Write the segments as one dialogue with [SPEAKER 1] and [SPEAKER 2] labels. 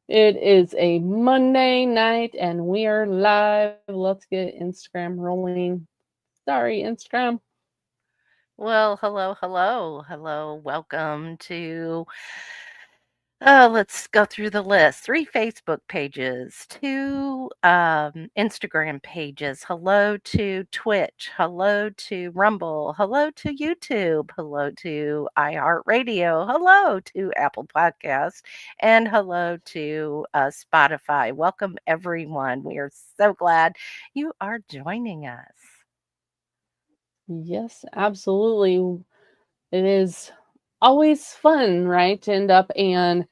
[SPEAKER 1] It is a Monday night and we are live. Let's get Instagram rolling. Sorry, Instagram.
[SPEAKER 2] Well, hello, hello, hello. Welcome to, let's go through the list. 3 Facebook pages, 2 Instagram pages. Hello to Twitch. Hello to Rumble. Hello to YouTube. Hello to iHeartRadio. Hello to Apple Podcasts. And hello to Spotify. Welcome, everyone. We are so glad you are joining us.
[SPEAKER 1] Yes, absolutely. It is always fun, right, to end up and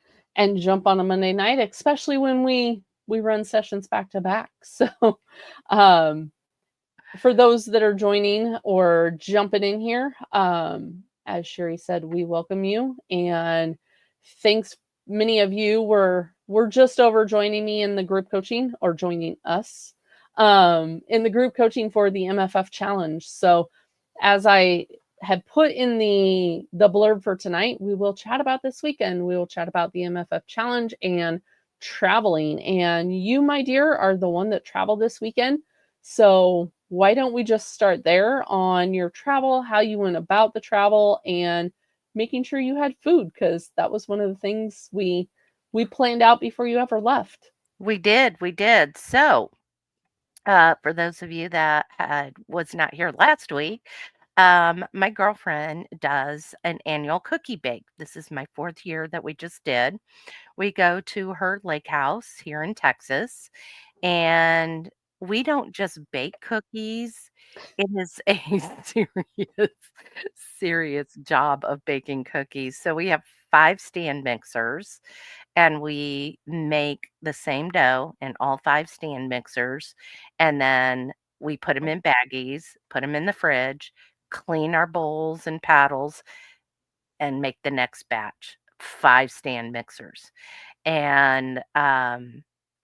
[SPEAKER 1] jump on a Monday night, especially when we run sessions back to back. So, um for those that are joining or jumping in here, as Sherry said, we welcome you and thanks. Many of you were just over joining me in the group coaching or joining us in the group coaching for the MFF challenge. So, as I had put in the blurb for tonight, we will chat about this weekend. We will chat about the MFF challenge and traveling. And you, my dear, are the one that traveled this weekend. So, why don't we just start there on your travel, how you went about the travel, and making sure you had food because that was one of the things we planned out before you ever left.
[SPEAKER 2] We did, we did. So, for those of you that was not here last week, my girlfriend does an annual cookie bake. This is my fourth year that we just did. We go to her lake house here in Texas, and we don't just bake cookies. It is a serious, serious job of baking cookies. So we have 5 stand mixers and we make the same dough in all 5 stand mixers, and then we put them in baggies, put them in the fridge, clean our bowls and paddles, and make the next batch. 5 stand mixers. And,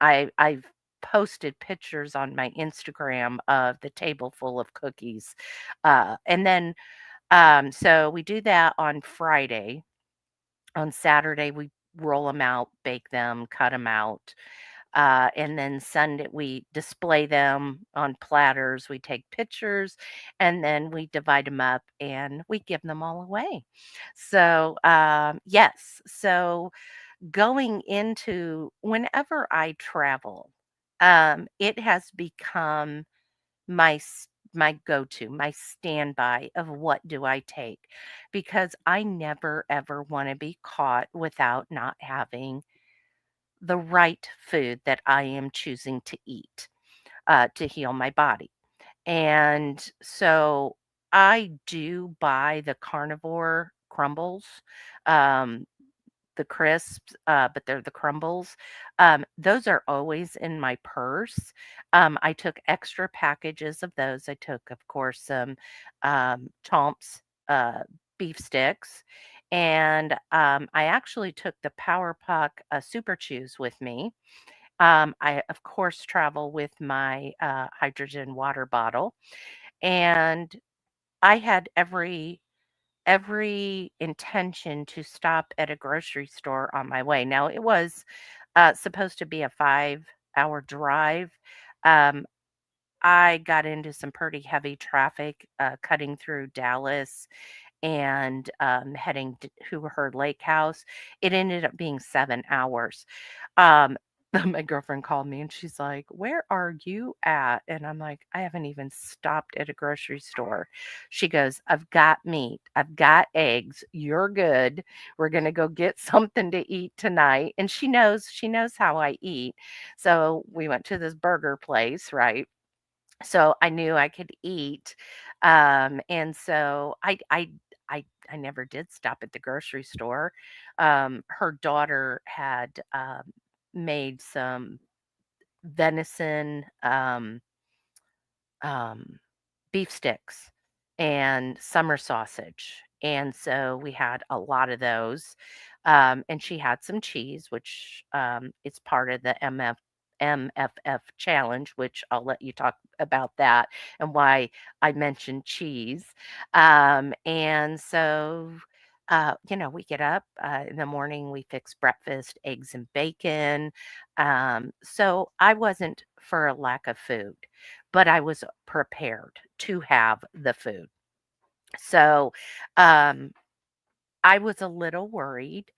[SPEAKER 2] I've posted pictures on my Instagram of the table full of cookies. And then, so we do that on Friday. On Saturday, we roll them out, bake them, cut them out. And then Sunday, we display them on platters. We take pictures and then we divide them up and we give them all away. So, yes. So, going into whenever I travel, it has become my go-to, my standby of what do I take, because I never ever want to be caught without not having the right food that I am choosing to eat to heal my body. And so I do buy the carnivore crumbles. Um, the crisps, but they're the crumbles. Those are always in my purse. I took extra packages of those. I took, of course, some Chomps beef sticks, and I actually took the Power Puck Super Chews with me. I, of course, travel with my hydrogen water bottle, and I had every intention to stop at a grocery store on my way. Now, it was supposed to be a 5-hour drive. Um, I got into some pretty heavy traffic cutting through Dallas and heading to her lake house. It ended up being 7 hours. Um, my girlfriend called me and she's like, "Where are you at?" And I'm like, "I haven't even stopped at a grocery store." She goes, "I've got meat, I've got eggs. You're good. We're gonna go get something to eat tonight." And she knows how I eat. So we went to this burger place, right? So I knew I could eat. And so I never did stop at the grocery store. Her daughter had made some venison um, beef sticks and summer sausage. And so we had a lot of those. And she had some cheese, which it's part of the MFF challenge, which I'll let you talk about that and why I mentioned cheese. And so we get up in the morning, we fix breakfast, eggs and bacon. So I wasn't for a lack of food, but I was prepared to have the food. So um, I was a little worried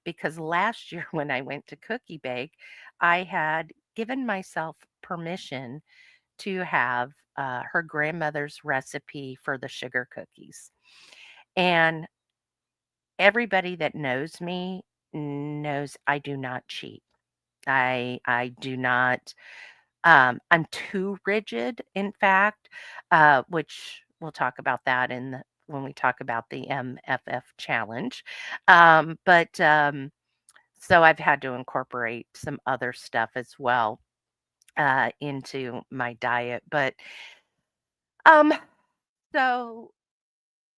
[SPEAKER 2] because last year when I went to Cookie Bake, I had given myself permission to have her grandmother's recipe for the sugar cookies. And everybody that knows me knows I do not cheat. I do not I'm too rigid, in fact, which we'll talk about that when we talk about the MFF challenge. But so I've had to incorporate some other stuff as well into my diet. But um, so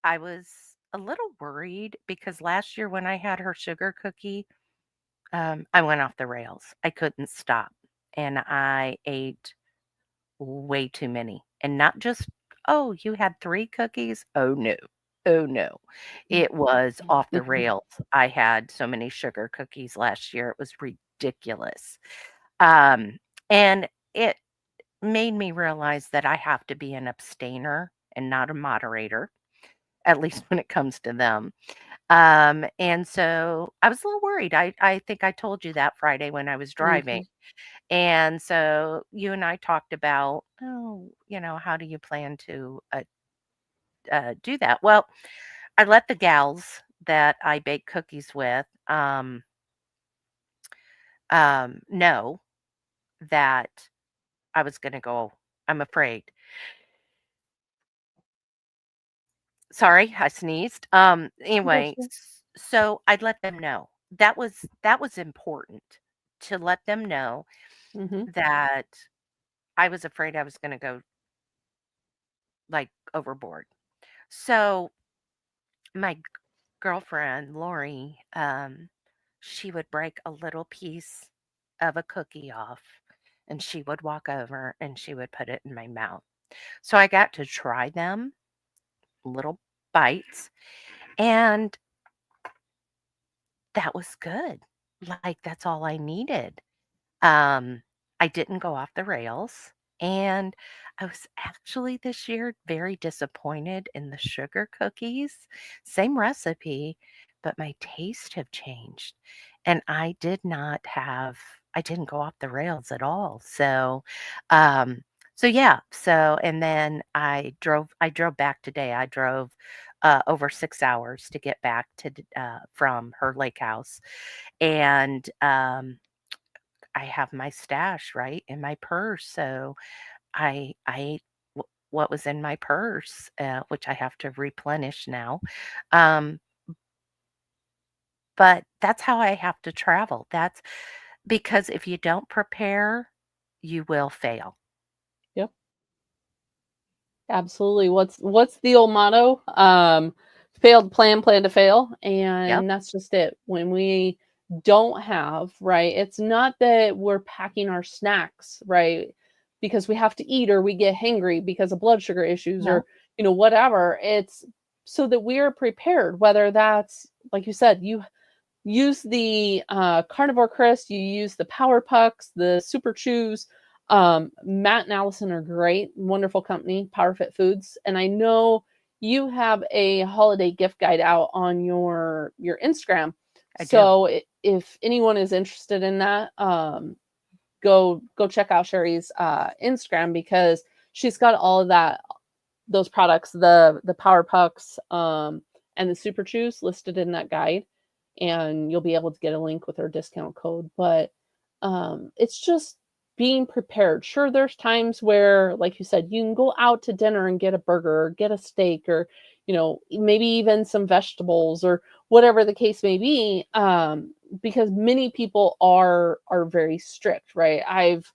[SPEAKER 2] I was a little worried because last year when I had her sugar cookie, I went off the rails. I couldn't stop, and I ate way too many. And not just, "Oh, you had 3 cookies?" Oh, no. Oh, no. It was off the rails. I had so many sugar cookies last year, it was ridiculous. Um, and it made me realize that I have to be an abstainer and not a moderator, at least when it comes to them. And so I was a little worried. I think I told you that Friday when I was driving.
[SPEAKER 1] Mhm.
[SPEAKER 2] And so you and I talked about, oh, how do you plan to do that? Well, I let the gals that I bake cookies with know that I was going to go. I'm afraid. Sorry, I sneezed.
[SPEAKER 1] Bless
[SPEAKER 2] Anyway,
[SPEAKER 1] you.
[SPEAKER 2] so I'd let them know. That was important to let them know
[SPEAKER 1] Mhm.
[SPEAKER 2] that I was afraid I was going to go like overboard. So my girlfriend, Lori, she would break a little piece of a cookie off and she would walk over and she would put it in my mouth. So I got to try them, little bites, and that was good. Like, that's all I needed. Um, I didn't go off the rails. And I was actually this year very disappointed in the sugar cookies. Same recipe, but my taste have changed. And I didn't go off the rails at all. Um, so yeah, and then I drove back today. I drove over 6 hours to get back from her lake house. And I have my stash, right, in my purse, so I ate what was in my purse, which I have to replenish now, um, but that's how I have to travel. That's because if you don't prepare, you will fail.
[SPEAKER 1] Yep. Absolutely. What's the old motto? Failed plan, plan to fail.
[SPEAKER 2] Yep,
[SPEAKER 1] And that's just it. When we don't have, right? It's not that we're packing our snacks, right? Because we have to eat or we get hangry because of blood sugar issues
[SPEAKER 2] no,
[SPEAKER 1] or, whatever. It's so that we are prepared, whether that's like you said, you use the carnivore crisp, you use the power pucks, the super chews. Matt and Allison are great, wonderful company, PowerFit Foods, and I know you have a holiday gift guide out on your Instagram.
[SPEAKER 2] I do.
[SPEAKER 1] So if anyone is interested in that, go check out Sherry's Instagram because she's got all of those products, the power pucks, and the super chews listed in that guide, and you'll be able to get a link with her discount code. But it's just being prepared. Sure, there's times where, like you said, you can go out to dinner and get a burger or get a steak or maybe even some vegetables or whatever the case may be. Because many people are very strict, right?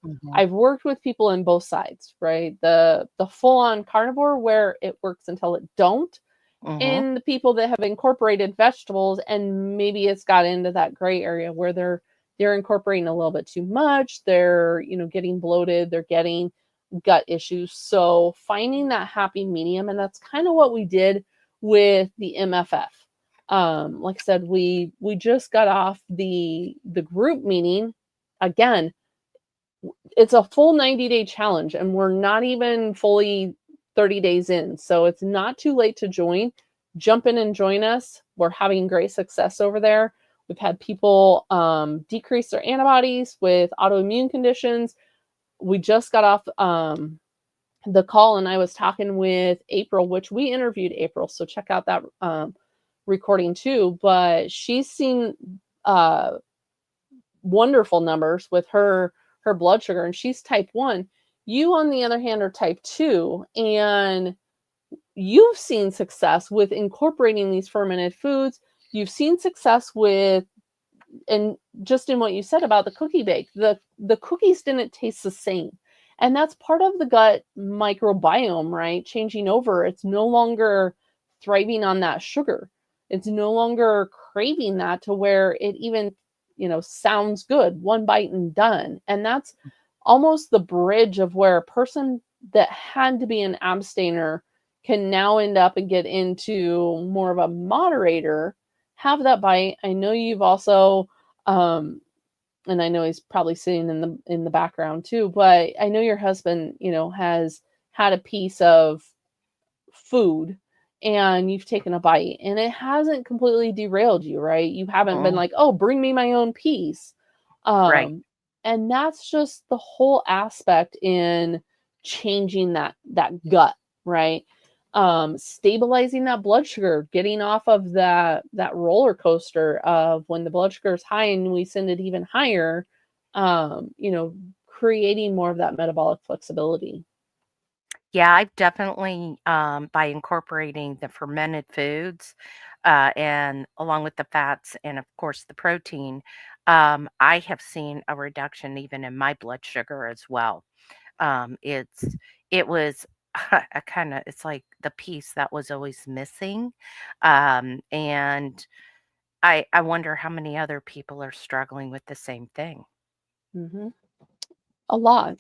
[SPEAKER 2] Mhm,
[SPEAKER 1] I've worked with people in both sides, right? The full on carnivore where it works until it don't,
[SPEAKER 2] mhm,
[SPEAKER 1] and the people that have incorporated vegetables and maybe it's got into that gray area where they're incorporating a little bit too much, they're getting bloated, they're getting gut issues. So finding that happy medium, and that's kind of what we did with the MFF. Like I said, we just got off the group meeting. Again, it's a full 90-day challenge, and we're not even fully 30 days in. So it's not too late to join. Jump in and join us. We're having great success over there. We've had people decrease their antibodies with autoimmune conditions. We just got off the call, and I was talking with April, which we interviewed April. So check out that recording too. But she's seen wonderful numbers with her blood sugar, and she's type 1. You, on the other hand, are type 2, and you've seen success with incorporating these fermented foods. You've seen success with, and just in what you said about the cookie bake, the cookies didn't taste the same. And that's part of the gut microbiome, right? Changing over. It's no longer thriving on that sugar. It's no longer craving that to where it even, sounds good, one bite and done. And that's almost the bridge of where a person that had to be an abstainer can now end up and get into more of a moderator, have that bite. I know you've also, and I know he's probably sitting in the background too, but I know your husband, has had a piece of food and you've taken a bite and it hasn't completely derailed you, right? You haven't been like, oh, bring me my own piece.
[SPEAKER 2] Right.
[SPEAKER 1] And that's just the whole aspect in changing that gut, right? Stabilizing that blood sugar, getting off of that roller coaster of when the blood sugar is high and we send it even higher, creating more of that metabolic flexibility.
[SPEAKER 2] Yeah, I've definitely, by incorporating the fermented foods, and along with the fats and of course the protein, I have seen a reduction even in my blood sugar as well. It's it was a kind of it's like the piece that was always missing, and I wonder how many other people are struggling with the same thing.
[SPEAKER 1] Mm-hmm. A lot.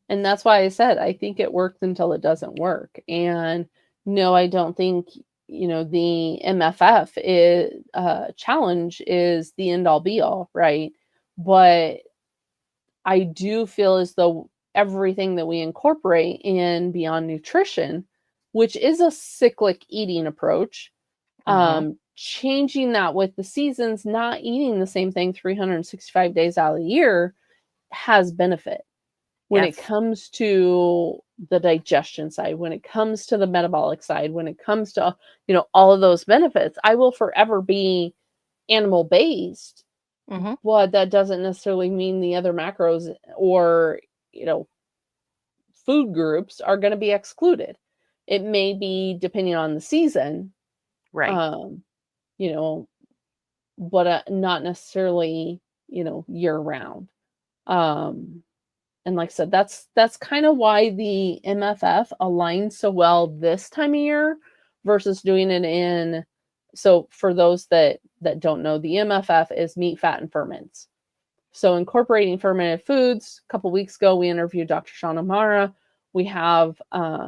[SPEAKER 1] And that's why I said I think it works until it doesn't work. And no, I don't think, the MFF challenge is the end all be all, right? But I do feel as though everything that we incorporate in Beyond Nutrition, which is a cyclic eating approach,
[SPEAKER 2] Hmm.
[SPEAKER 1] changing that with the seasons, not eating the same thing 365 days out of the year, has benefit when it
[SPEAKER 2] Yes.
[SPEAKER 1] comes to the digestion side, when it comes to the metabolic side, when it comes to, all of those benefits. I will forever be animal based,
[SPEAKER 2] Hmm.
[SPEAKER 1] but that doesn't necessarily mean the other macros or, food groups are going to be excluded. It may be depending on the season,
[SPEAKER 2] Right.
[SPEAKER 1] um, you know, but not necessarily, year round. Um, And like I said, that's kind of why the MFF aligns so well this time of year versus doing it in. So for those that don't know, the MFF is meat, fat, and ferments. So incorporating fermented foods. A couple weeks ago, we interviewed Dr. Sean O'Mara. We have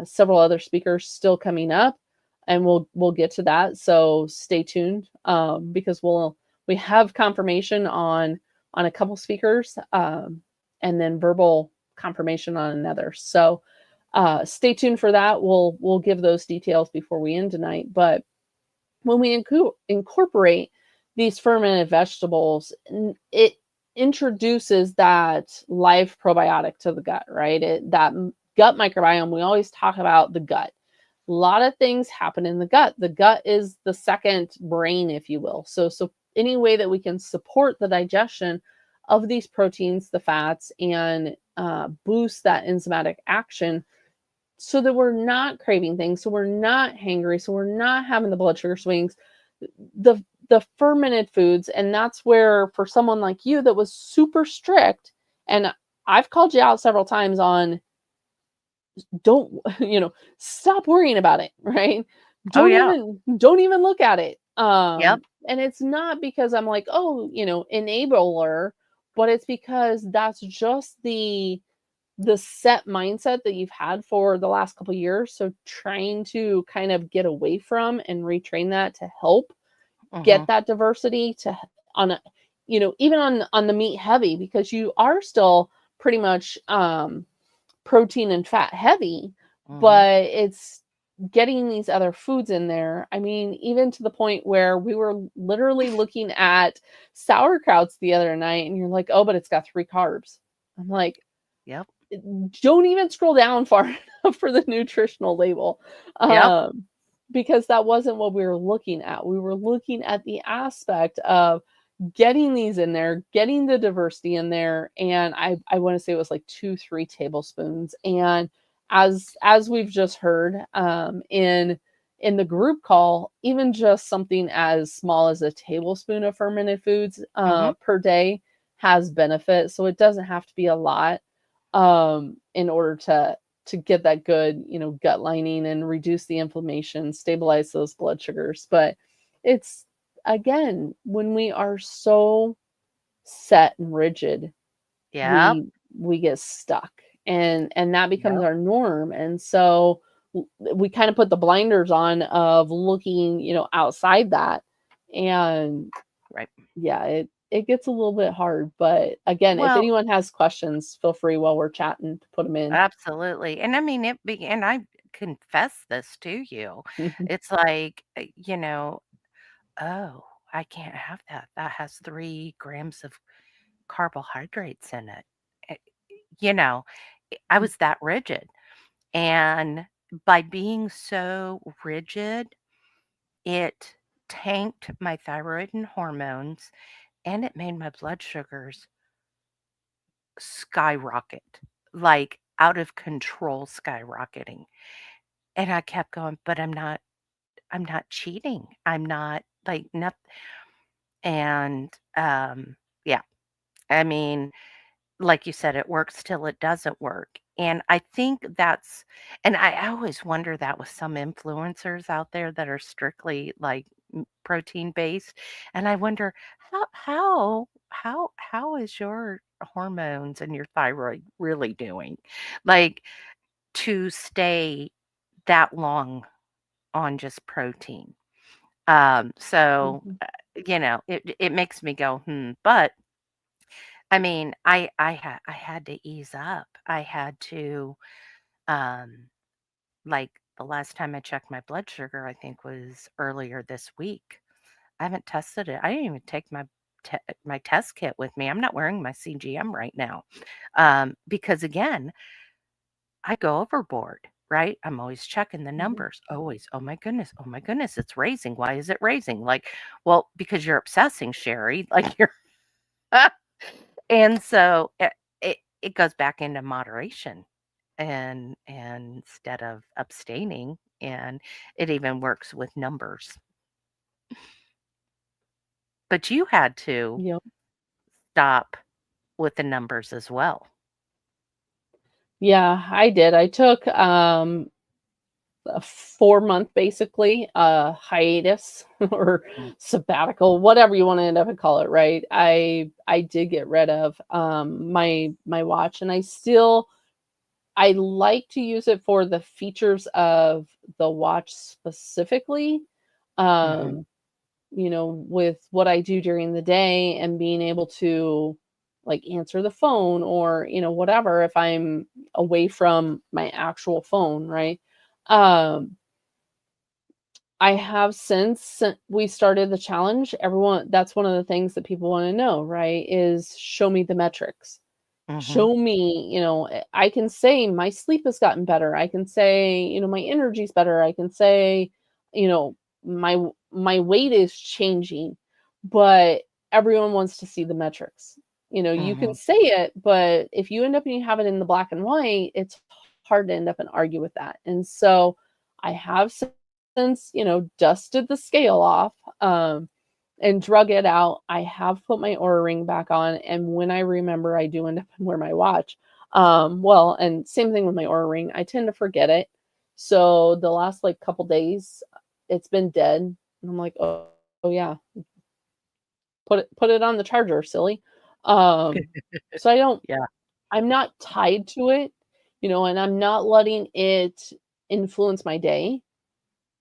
[SPEAKER 1] several other speakers still coming up, and we'll get to that. So stay tuned because we have confirmation on a couple speakers, and then verbal confirmation on another. So stay tuned for that. We'll give those details before we end tonight. But when we incorporate these fermented vegetables, it introduces that live probiotic to the gut, right? That gut microbiome, we always talk about the gut. A lot of things happen in the gut. The gut is the second brain, if you will. So any way that we can support the digestion of these proteins, the fats, and boost that enzymatic action so that we're not craving things, so we're not hangry, so we're not having the blood sugar swings, the fermented foods. And that's where, for someone like you that was super strict, and I've called you out several times on, don't, stop worrying about it, right?
[SPEAKER 2] Oh yeah.
[SPEAKER 1] Don't even look at it.
[SPEAKER 2] Yep.
[SPEAKER 1] And it's not because I'm like, oh, enabler, but it's because that's just the set mindset that you've had for the last couple of years. So trying to kind of get away from and retrain that to help
[SPEAKER 2] Mhm.
[SPEAKER 1] get that diversity on a, even on the meat heavy, because you are still pretty much protein and fat heavy,
[SPEAKER 2] Mhm.
[SPEAKER 1] but it's getting these other foods in there. I mean, even to the point where we were literally looking at sauerkrauts the other night, and you're like, oh, but it's got 3 carbs. I'm like,
[SPEAKER 2] Yep.
[SPEAKER 1] don't even scroll down far enough for the nutritional label,
[SPEAKER 2] Yep.
[SPEAKER 1] because that wasn't what we were looking at. We were looking at the aspect of getting these in there, getting the diversity in there, and I want to say it was like 2-3 tablespoons. And as we've just heard, in the group call, even just something as small as a tablespoon of fermented foods
[SPEAKER 2] Mhm.
[SPEAKER 1] per day has benefit. So it doesn't have to be a lot in order to get that good, gut lining and reduce the inflammation, stabilize those blood sugars. But it's, again, when we are so set and rigid,
[SPEAKER 2] Yep.
[SPEAKER 1] we get stuck, and that becomes
[SPEAKER 2] Yep.
[SPEAKER 1] our norm. And so we kind of put the blinders on of looking, outside that. And
[SPEAKER 2] Right.
[SPEAKER 1] yeah, it gets a little bit hard, but again, if
[SPEAKER 2] Well,
[SPEAKER 1] anyone has questions, feel free while we're chatting to put them in.
[SPEAKER 2] absolutely. And I mean, and I confess this to you. It's like, oh, I can't have that. That has 3 grams of carbohydrates in it. Eh, You know, I was that rigid. And by being so rigid, it tanked my thyroid and hormones, and it made my blood sugars skyrocket, like out of control skyrocketing. And I kept going, but I'm not cheating. I'm not like not and yeah. I mean, like you said, it works till it doesn't work. And I think and I always wonder that with some influencers out there that are strictly like protein based. And I wonder how is your hormones and your thyroid really doing? Like to stay that long on just protein. So
[SPEAKER 1] Mhm.
[SPEAKER 2] it makes me go, but I mean, I had to ease up. I had to, um, like, the last time I checked my blood sugar, I think was earlier this week. I haven't tested it. I didn't even take my test kit with me. I'm not wearing my CGM right now, because again, I go overboard, right? I'm always checking the
[SPEAKER 1] Mhm.
[SPEAKER 2] numbers. Always, oh my goodness, it's raising. Why is it raising? Like, well, because you're obsessing, Sherry. Like you're And so it goes back into moderation and instead of abstaining, and it even works with numbers. But you had to
[SPEAKER 1] Yep.
[SPEAKER 2] stop with the numbers as well.
[SPEAKER 1] Yeah, I did. I took a 4 month, basically, hiatus or
[SPEAKER 2] Mm,
[SPEAKER 1] sabbatical, whatever you want to end up and call it, right? I did get rid of my watch, and I like to use it for the features of the watch specifically.
[SPEAKER 2] mhm,
[SPEAKER 1] Um, with what I do during the day and being able to like answer the phone or, whatever, if I'm away from my actual phone, right? Um, I have since we started the challenge, everyone, that's one of the things that people want to know, right? Is show me the metrics.
[SPEAKER 2] mhm,
[SPEAKER 1] Show me, I can say my sleep has gotten better. I can say, my energy's better. I can say, you know, my weight is changing, but everyone wants to see the metrics. You can
[SPEAKER 2] mhm.
[SPEAKER 1] say it, but if you end up and you have it in the black and white, it's hard to end up and argue with that. And so I have since, dusted the scale off. And drug it out. I have put my Aura Ring back on, and when I remember, I do end up and wear my watch. Well, and same thing with my Aura Ring. I tend to forget it. So the last like couple days, it's been dead. And I'm like, oh yeah, put it on the charger, silly. Um, so
[SPEAKER 2] Yeah.
[SPEAKER 1] I'm not tied to it, and I'm not letting it influence my day.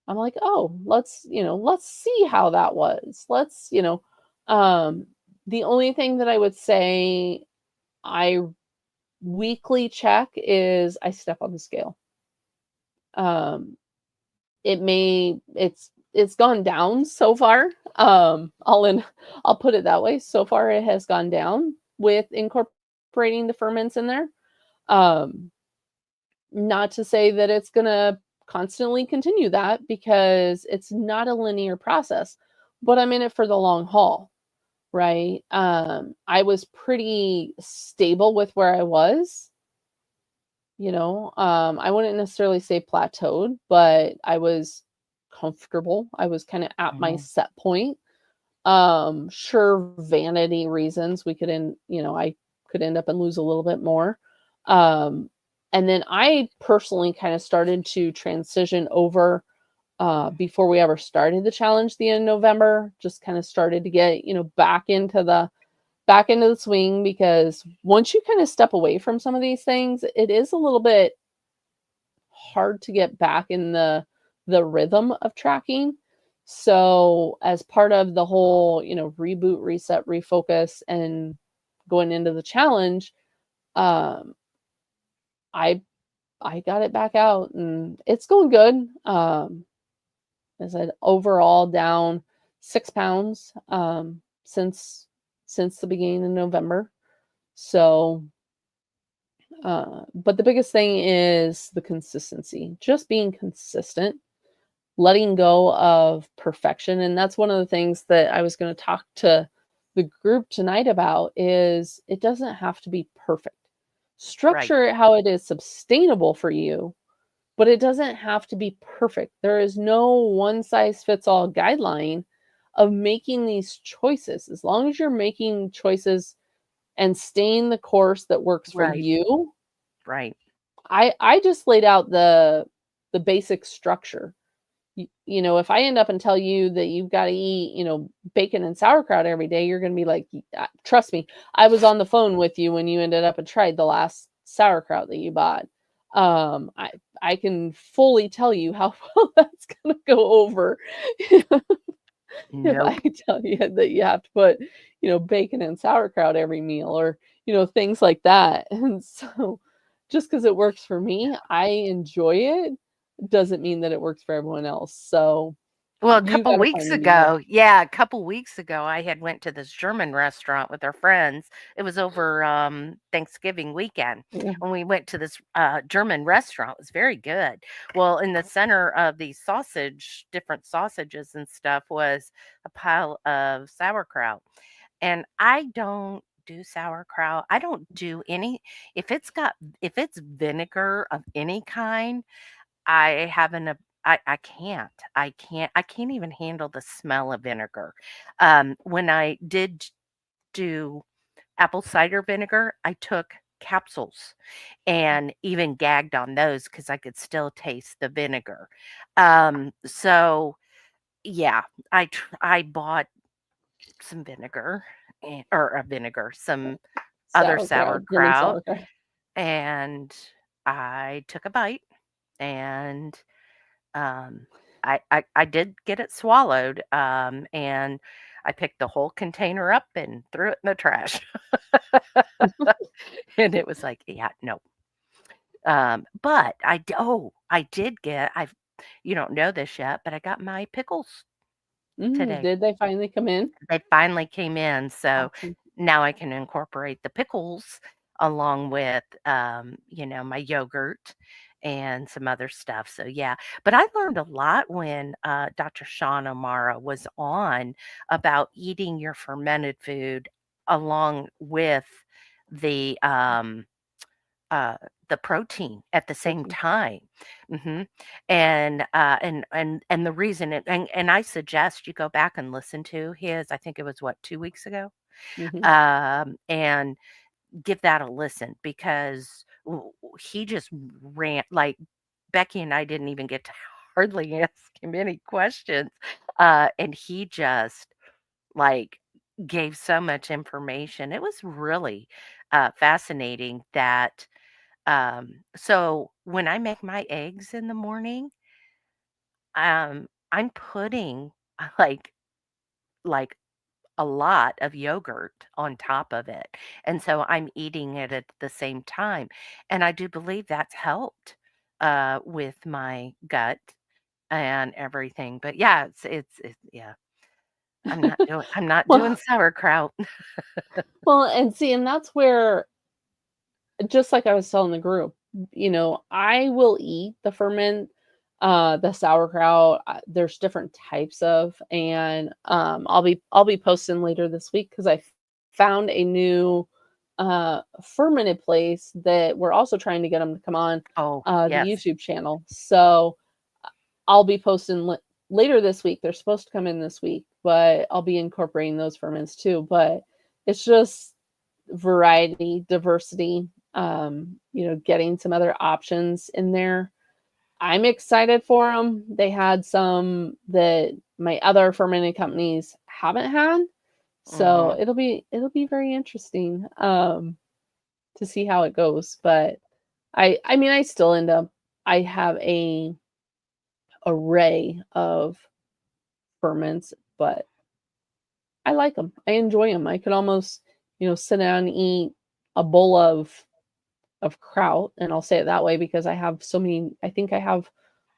[SPEAKER 1] I'm like, oh, let's see how that was. Um, the only thing that I would say I weekly check is I step on the scale. Um, it's gone down so far. I'll put it that way. So far it has gone down with incorporating the ferments in there. Um, Not to say that it's gonna constantly continue that because it's not a linear process, but I'm in it for the long haul, right? I was pretty stable with where I was, I wouldn't necessarily say plateaued, but I was comfortable. I was kind of at my
[SPEAKER 2] Mhm.
[SPEAKER 1] set point. Sure, vanity reasons I could end up and lose a little bit more. Um, and then I personally kind of started to transition over before we ever started the challenge the end of November, just kind of started to get, back into the swing because once you kind of step away from some of these things, it is a little bit hard to get back in the rhythm of tracking. So as part of the whole, reboot, reset, refocus and going into the challenge, um I I got it back out and it's going good. As I said, overall down 6 pounds since the beginning of November. So but the biggest thing is the consistency, just being consistent, letting go of perfection. And that's one of the things that I was going to talk to the group tonight about is it doesn't have to be perfect.
[SPEAKER 2] Right.
[SPEAKER 1] Structure it how it is sustainable for you, but it doesn't have to be perfect. There is no one size fits all guideline of making these choices. As long as you're making choices and staying the course that works for
[SPEAKER 2] Right.
[SPEAKER 1] you,
[SPEAKER 2] Right.
[SPEAKER 1] I just laid out the basic structure. If I end up and tell you that you've got to eat, bacon and sauerkraut every day, you're going to be like, trust me, I was on the phone with you when you ended up and tried the last sauerkraut that you bought. I can fully tell you how well that's going to go over if I
[SPEAKER 2] Nope.
[SPEAKER 1] tell you that you have to put, bacon and sauerkraut every meal or, things like that. And so just because it works for me, I enjoy it, doesn't mean that it works for everyone else. So
[SPEAKER 2] Well, a
[SPEAKER 1] you
[SPEAKER 2] couple
[SPEAKER 1] got to
[SPEAKER 2] weeks
[SPEAKER 1] find the needle.
[SPEAKER 2] ago, yeah, a couple weeks ago, I had went to this German restaurant with our friends. It was over Thanksgiving weekend,
[SPEAKER 1] Yeah.
[SPEAKER 2] and we went to this German restaurant. It was very good. Well, in the center of these different sausages and stuff, was a pile of sauerkraut, and I don't do sauerkraut. I don't do any. If it's vinegar of any kind, I have an ab I can't. I can't even handle the smell of vinegar. When I did do apple cider vinegar, I took capsules and even gagged on those because I could still taste the vinegar. So yeah, I bought some vinegar some other
[SPEAKER 1] Sauerkraut, German
[SPEAKER 2] sauerkraut,
[SPEAKER 1] sauerkraut.
[SPEAKER 2] and I took a bite and Um, I did get it swallowed, and I picked the whole container up and threw it in the trash. And it was like, yeah, no. But I did get I've you don't know this yet, but I got my pickles today.
[SPEAKER 1] Did they finally come in?
[SPEAKER 2] They finally came in, so
[SPEAKER 1] Awesome.
[SPEAKER 2] now I can incorporate the pickles along with, my yogurt and some other stuff. So yeah, but I learned a lot when Dr. Sean O'Mara was on about eating your fermented food along with the um, uh, the protein at the same
[SPEAKER 1] Protein.
[SPEAKER 2] time. Mhm. And the reason and I suggest you go back and listen to his, I think it was what, 2 weeks ago?
[SPEAKER 1] Mhm.
[SPEAKER 2] And give that a listen because he just ran like Becky and I didn't even get to hardly ask him any questions. And he just like gave so much information. It was really fascinating so when I make my eggs in the morning, I'm putting like like a lot of yogurt on top of it, and so I'm eating it at the same time, and I do believe that's helped, with my gut and everything, but yeah, it's yeah, I'm not doing
[SPEAKER 1] Well,
[SPEAKER 2] sauerkraut.
[SPEAKER 1] well, and see, and that's where, just like I was telling the group, I will eat the sauerkraut. There's different types of, and I'll be posting later this week because I found a new fermented place that we're also trying to get them to come on
[SPEAKER 2] Oh,
[SPEAKER 1] the
[SPEAKER 2] yes.
[SPEAKER 1] YouTube channel. So I'll be posting later this week. They're supposed to come in this week, but I'll be incorporating those ferments too. But it's just variety, diversity, getting some other options in there. I'm excited for them. They had some that my other fermented companies haven't had. So
[SPEAKER 2] Mhm.
[SPEAKER 1] it'll be very interesting to see how it goes. But I mean I still end up I have a array of ferments, but I like them. I enjoy them. I could almost, sit down and eat a bowl of kraut, and I'll say it that way because I have so many. I think I have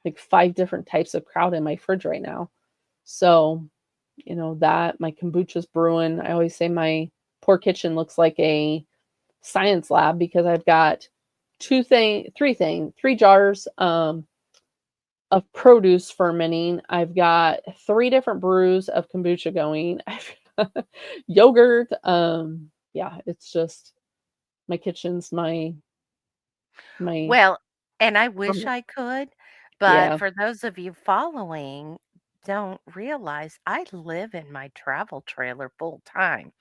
[SPEAKER 1] like 5 different types of kraut in my fridge right now. So, that my kombucha's brewing. I always say my poor kitchen looks like a science lab because I've got 3 jars of produce fermenting. I've got 3 different brews of kombucha going. I've got yogurt. Yeah, it's just my kitchen's my
[SPEAKER 2] Well, and I wish
[SPEAKER 1] ferment.
[SPEAKER 2] I could, but
[SPEAKER 1] Yeah.
[SPEAKER 2] for those of you following, don't realize I live in my travel trailer full time.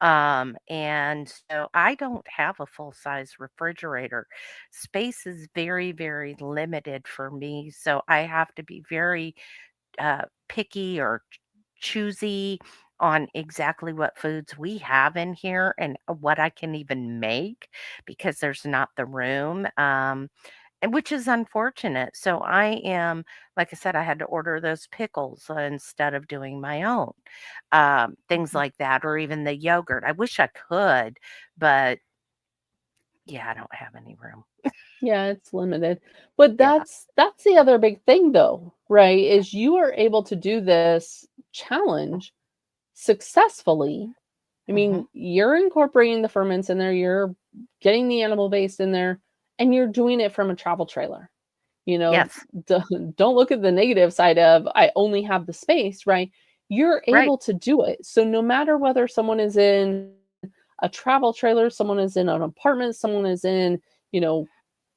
[SPEAKER 2] And so I don't have a full size refrigerator. Space is very, very limited for me. So I have to be very picky or choosy on exactly what foods we have in here and what I can even make because there's not the room. And which is unfortunate. So I am, like I said, I had to order those pickles instead of doing my own. Things
[SPEAKER 1] Mhm.
[SPEAKER 2] like that, or even the yogurt. I wish I could, but yeah, I don't have any room.
[SPEAKER 1] Yeah, it's limited. But
[SPEAKER 2] Yeah.
[SPEAKER 1] that's the other big thing though, right? Is you are able to do this challenge successfully. I
[SPEAKER 2] Hmm.
[SPEAKER 1] mean, you're incorporating the ferments in there, you're getting the animal base in there, and you're doing it from a travel trailer. You know,
[SPEAKER 2] Yes.
[SPEAKER 1] don't look at the negative side of I only have the space, right? You're
[SPEAKER 2] Right.
[SPEAKER 1] able to do it. So no matter whether someone is in a travel trailer, someone is in an apartment, someone is in, you know,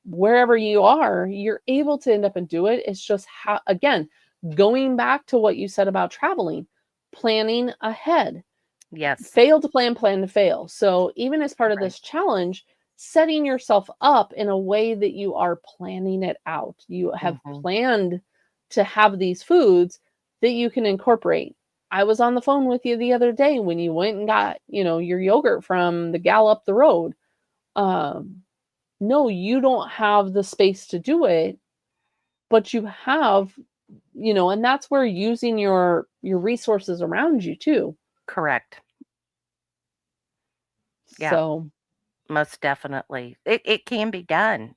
[SPEAKER 1] wherever you are, you're able to end up and do it. It's just how, again, going back to what you said about traveling, planning ahead.
[SPEAKER 2] Yes.
[SPEAKER 1] Fail to plan, plan to fail. So even as part of
[SPEAKER 2] Right.
[SPEAKER 1] this challenge, setting yourself up in a way that you are planning it out. You have
[SPEAKER 2] Hmm.
[SPEAKER 1] planned to have these foods that you can incorporate. I was on the phone with you the other day when you went and got, your yogurt from the gal up the road. Um, no, you don't have the space to do it, but you have, and that's where using your resources around you too.
[SPEAKER 2] Correct. Yeah.
[SPEAKER 1] So,
[SPEAKER 2] Most definitely. It can be done.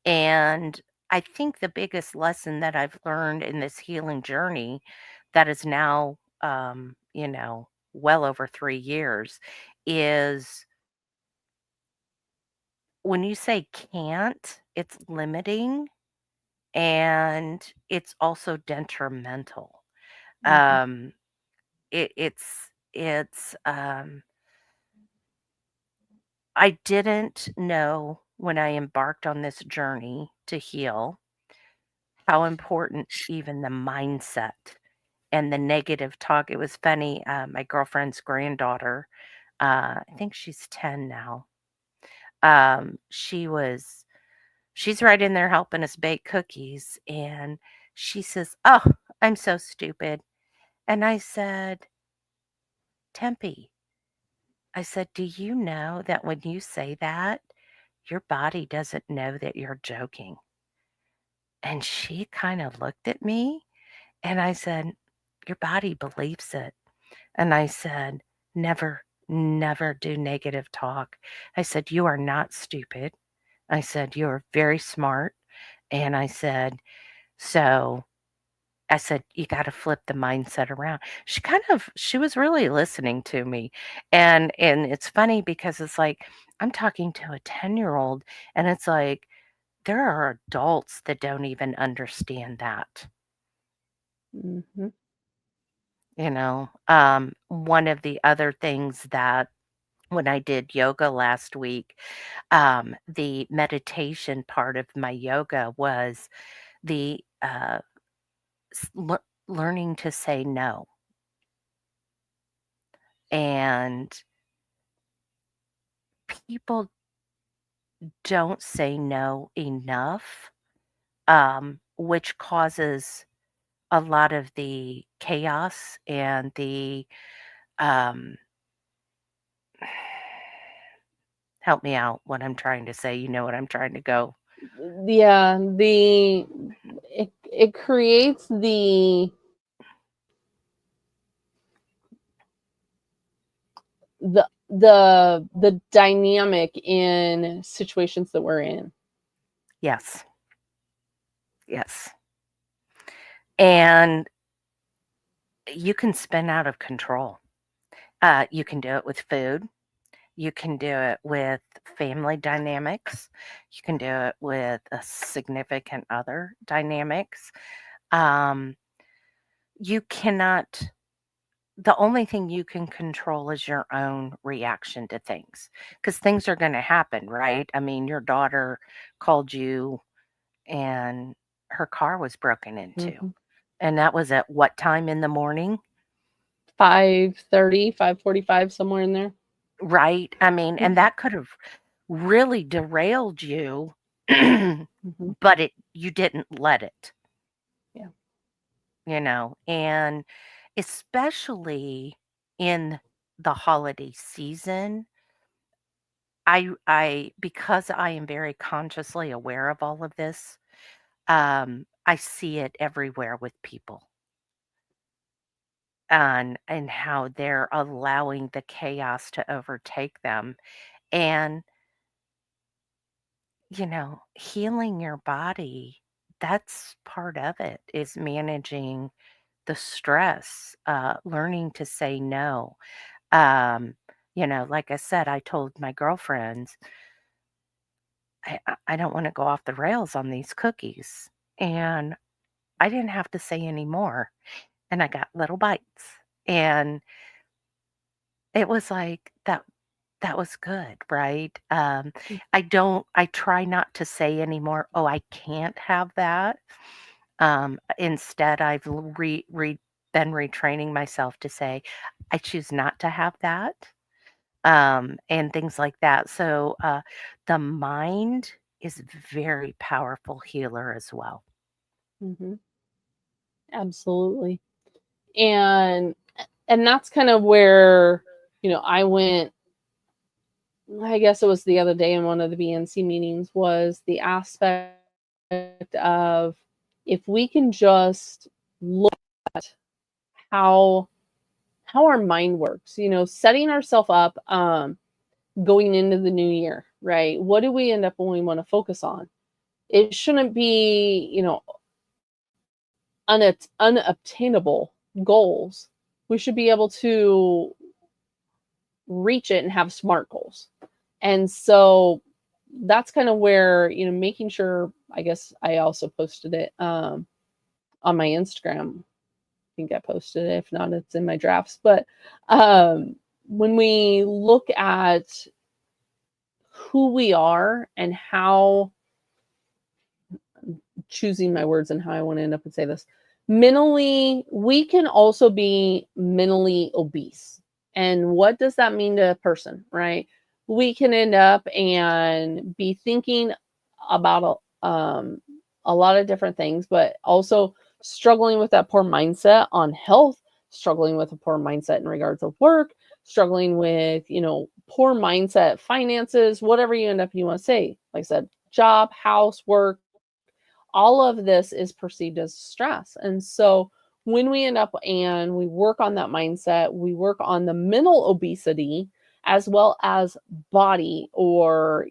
[SPEAKER 2] And I think the biggest lesson that I've learned in this healing journey that is now, well over 3 years is when you say can't, it's limiting and it's also detrimental.
[SPEAKER 1] mhm,
[SPEAKER 2] Um, it's I didn't know when I embarked on this journey to heal how important even the mindset and the negative talk. It was funny, my girlfriend's granddaughter, I think she's 10 now. She's right in there helping us bake cookies, and she says, "Oh, I'm so stupid." And I said, "Tempe," I said, "Do you know that when you say that, your body doesn't know that you're joking?" And she kind of looked at me and I said, "Your body believes it." And I said, "Never, never do negative talk." I said, "You are not stupid." I said, "You're very smart." And I said, "So," I said, "You got to flip the mindset around." She was really listening to me. And it's funny because it's like I'm talking to a 10-year-old and it's like there are adults that don't even understand that.
[SPEAKER 1] Mhm.
[SPEAKER 2] One of the other things that when I did yoga last week, the meditation part of my yoga was the learning to say no. And people don't say no enough, which causes a lot of the chaos and the um, help me out what I'm trying to say. You know what I'm trying to go.
[SPEAKER 1] Yeah, it creates the dynamic in situations that we're in.
[SPEAKER 2] Yes. Yes. And you can spin out of control. You can do it with food. You can do it with family dynamics. You can do it with a significant other dynamics. Um, you cannot, the only thing you can control is your own reaction to things because things are going to happen, right? I mean, your daughter called you and her car was broken into.
[SPEAKER 1] Mhm.
[SPEAKER 2] And that was at what time in the morning?
[SPEAKER 1] 5:30, 5:45, somewhere in there.
[SPEAKER 2] Right? I mean, and
[SPEAKER 1] Mhm.
[SPEAKER 2] that could have really derailed you,
[SPEAKER 1] Mhm.
[SPEAKER 2] but you didn't let it,
[SPEAKER 1] Yeah.
[SPEAKER 2] and especially in the holiday season, I because I am very consciously aware of all of this, I see it everywhere with people and how they're allowing the chaos to overtake them. And healing your body, that's part of it, is managing the stress, learning to say no. Um, like I said, I told my girlfriends, I don't want to go off the rails on these cookies. And I didn't have to say any more. And I got little bites. And it was like that was good, right? I try not to say anymore, "Oh, I can't have that." Instead, I've been retraining myself to say, "I choose not to have that," and things like that. So, the mind is very powerful healer as well.
[SPEAKER 1] Mhm. Absolutely. And that's kind of where, I went. I guess it was the other day in one of the BNC meetings, was the aspect of, if we can just look at how our mind works, setting ourselves up, going into the new year, right? What do we end up when we want to focus on? It shouldn't be, unobtainable goals. We should be able to reach it and have SMART goals. And so that's kind of where, making sure, I guess I also posted it on my Instagram. I think I posted it. If not, it's in my drafts. But when we look at who we are and how, choosing my words and how I want to end up and say this, mentally, we can also be mentally obese. And what does that mean to a person, right? We can end up and be thinking about a lot of different things, but also struggling with that poor mindset on health, struggling with a poor mindset in regards of work, struggling with, poor mindset, finances, whatever you end up you want to say. Like I said, job, house, work, all of this is perceived as stress. And so when we end up and we work on that mindset, we work on the mental obesity as well as body or,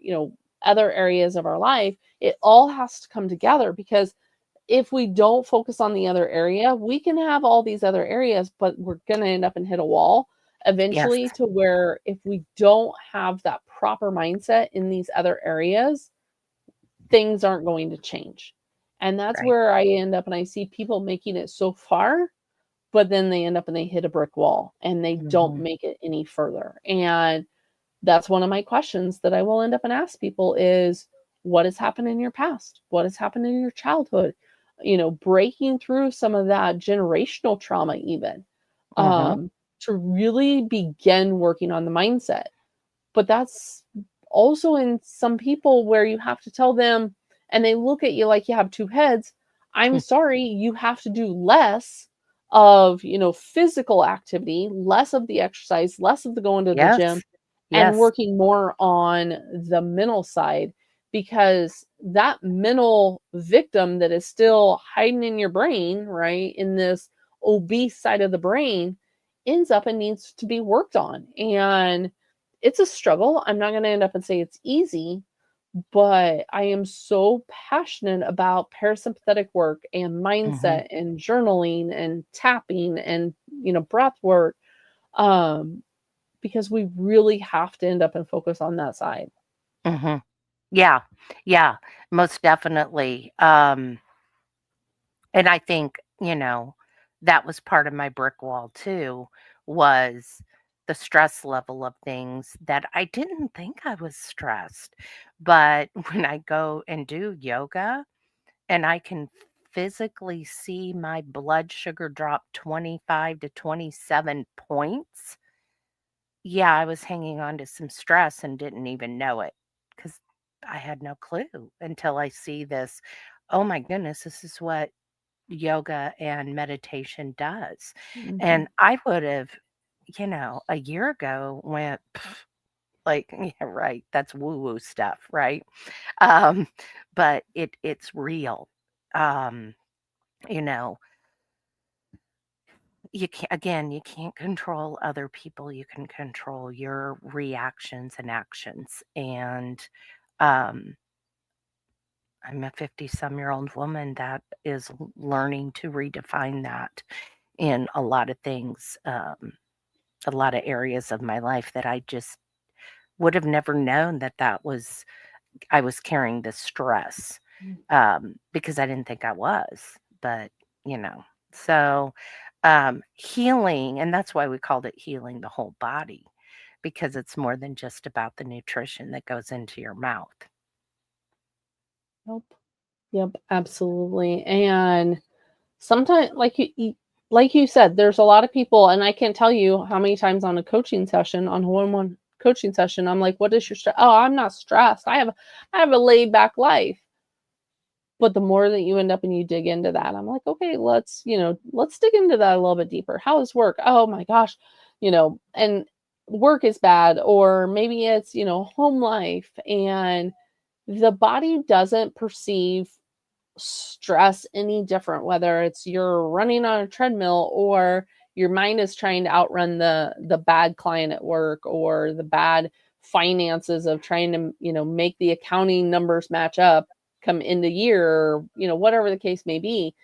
[SPEAKER 1] other areas of our life, it all has to come together because if we don't focus on the other area, we can have all these other areas, but we're going to end up and hit a wall
[SPEAKER 2] Yes.
[SPEAKER 1] eventually to where if we don't have that proper mindset in these other areas, things aren't going to change. And that's
[SPEAKER 2] Right.
[SPEAKER 1] where I end up and I see people making it so far, but then they end up and they hit a brick wall and they don't
[SPEAKER 2] Mhm.
[SPEAKER 1] make it any further. And that's one of my questions that I will end up and ask people is what has happened in your past? What has happened in your childhood? Breaking through some of that generational trauma even
[SPEAKER 2] Mhm.
[SPEAKER 1] to really begin working on the mindset. But that's also in some people where you have to tell them and they look at you like you have two heads. I'm sorry, you have to do less of, physical activity, less of the exercise, less of the going to the gym,
[SPEAKER 2] Yes.
[SPEAKER 1] and
[SPEAKER 2] Yes.
[SPEAKER 1] working more on the mental side because that mental victim that is still hiding in your brain, right, in this obese side of the brain ends up and needs to be worked on. And it's a struggle. I'm not going to end up and say it's easy, but I am so passionate about parasympathetic work and
[SPEAKER 2] Mhm.
[SPEAKER 1] mindset and journaling and tapping and breath work um because we really have to end up and focus on that side.
[SPEAKER 2] Mhm. Yeah. Yeah. Most definitely. And I think, that was part of my brick wall too, was the stress level of things that I didn't think I was stressed. But when I go and do yoga and I can physically see my blood sugar drop 25 to 27 points, yeah, I was hanging on to some stress and didn't even know it because I had no clue until I see this. Oh my goodness, this is what yoga and meditation does.
[SPEAKER 1] Mhm.
[SPEAKER 2] And I would have, a year ago went, "Pff," like, yeah, right, that's woo-woo stuff, right? Um, but it's real. Um, you know, you can't control other people. You can control your reactions and actions. And um, I'm a 50 some year old woman that is learning to redefine that in a lot of things, a lot of areas of my life that I just would have never known I was carrying this stress because I didn't think I was. But, you know, so healing, and that's why we called it healing the whole body because it's more than just about the nutrition that goes into your mouth.
[SPEAKER 1] Nope. Yep, absolutely. And sometimes like you said, there's a lot of people and I can't tell you how many times on a coaching session, on a one-on-one coaching session, I'm like, "What is your stress?" "Oh, I'm not stressed. I have a laid back life." But the more that you end up and you dig into that, I'm like, "Okay, let's dig into that a little bit deeper. How is work? Oh my gosh." And work is bad or maybe it's, home life and the body doesn't perceive stress any different, whether it's you're running on a treadmill or your mind is trying to outrun the bad client at work or the bad finances of trying to make the accounting numbers match up come end of year or whatever the case may be.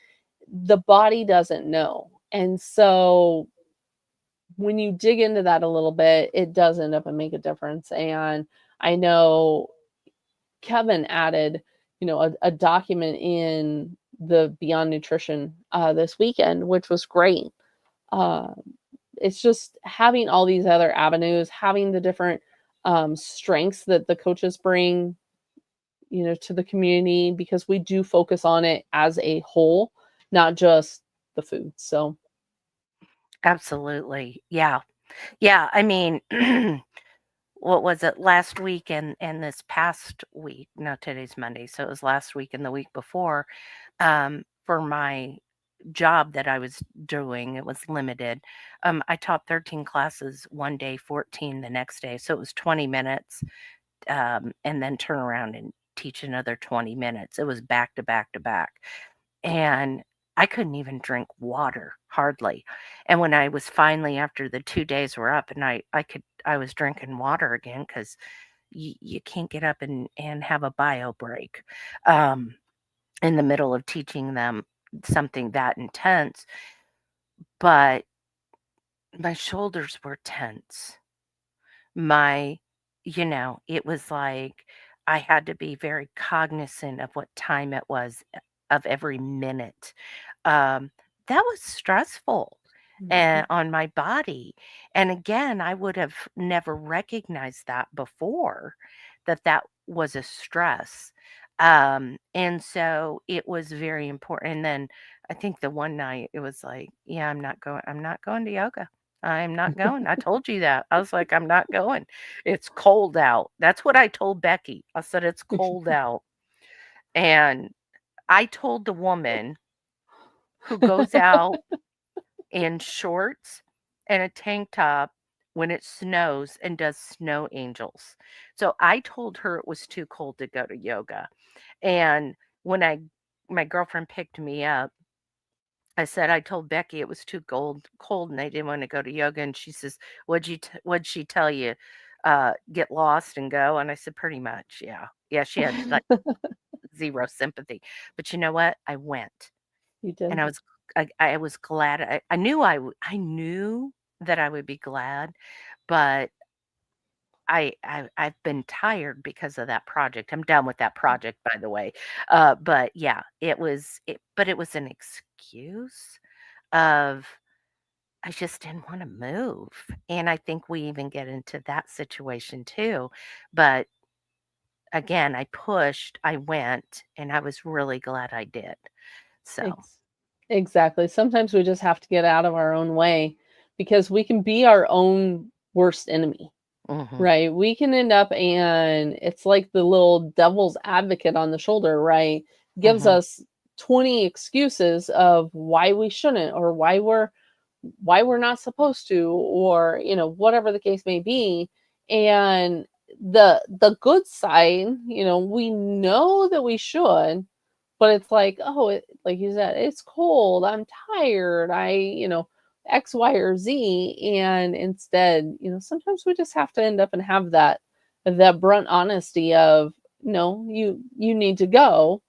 [SPEAKER 1] The body doesn't know, and so when you dig into that a little bit, it does end up and make a difference. And I know Kevin added, a document in the Beyond Nutrition this weekend, which was great. Uh, it's just having all these other avenues, having the different strengths that the coaches bring, to the community because we do focus on it as a whole, not just the food. So,
[SPEAKER 2] Absolutely. Yeah. Yeah. I mean, what was it last week and this past week? No, today's Monday. So it was last week and the week before. For my job that I was doing, it was limited. I taught 13 classes one day, 14 the next day. So it was 20 minutes, and then turn around and teach another 20 minutes. It was back to back to back. And I couldn't even drink water, hardly. And when I was finally, after the 2 days were up, and I was drinking water again, 'cause you can't get up and have a bio break, um, in the middle of teaching them something that intense. But my shoulders were tense. My it was like I had to be very cognizant of what time it was, of every minute. Um, that was stressful,
[SPEAKER 1] Mhm.
[SPEAKER 2] on my body, and again, I would have never recognized that before, that was a stress. And so it was very important. And then I think the one night it was like, "Yeah, I'm not going to yoga. I'm not going. I told you that." I was like, "I'm not going. It's cold out." That's what I told Becky. I said, "It's cold out." And I told the woman who goes out in shorts and a tank top when it snows and does snow angels. So I told her it was too cold to go to yoga. And when my girlfriend picked me up, I said, I told Becky it was too cold and I didn't want to go to yoga. And she says, what'd she tell you? Get lost and go. And I said, pretty much. Yeah. Yeah. She had like zero sympathy. But you know what? I went.
[SPEAKER 1] You
[SPEAKER 2] And
[SPEAKER 1] did.
[SPEAKER 2] I was glad. I knew that I would be glad, but I've been tired because of that project. I'm done with that project, by the way. But yeah, it was an excuse of I just didn't wanna move, and I think we even get into that situation too. But again, I pushed, I went, and I was really glad I did. So,
[SPEAKER 1] Ex exactly. Sometimes we just have to get out of our own way because we can be our own worst enemy,
[SPEAKER 2] mhm,
[SPEAKER 1] right? We can end up and it's like the little devil's advocate on the shoulder, right? Gives
[SPEAKER 2] mhm,
[SPEAKER 1] us 20 excuses of why we shouldn't or why we're not supposed to or whatever the case may be. And the good side, we know that we should, but it's like, oh, like you said, it's cold, I'm tired, X, Y, or Z. And instead, sometimes we just have to end up and have that brunt honesty of, no, you need to go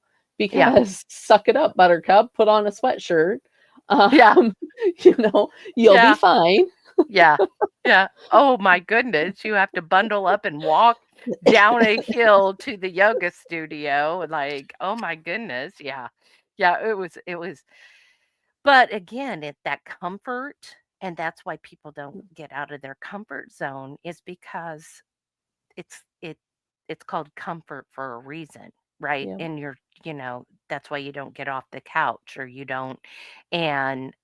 [SPEAKER 2] yeah,
[SPEAKER 1] because suck it up, buttercup, put on a sweatshirt.
[SPEAKER 2] yeah,
[SPEAKER 1] um you'll be
[SPEAKER 2] yeah.
[SPEAKER 1] fine.
[SPEAKER 2] Yeah, yeah. Oh my goodness, you have to bundle up and walk down a hill to the yoga studio, like, oh my goodness, yeah. Yeah, it was but again, that comfort, and that's why people don't get out of their comfort zone, is because it's it it's called comfort for a reason, right?
[SPEAKER 1] Yeah,
[SPEAKER 2] And that's why you don't get off the couch, or you don't. And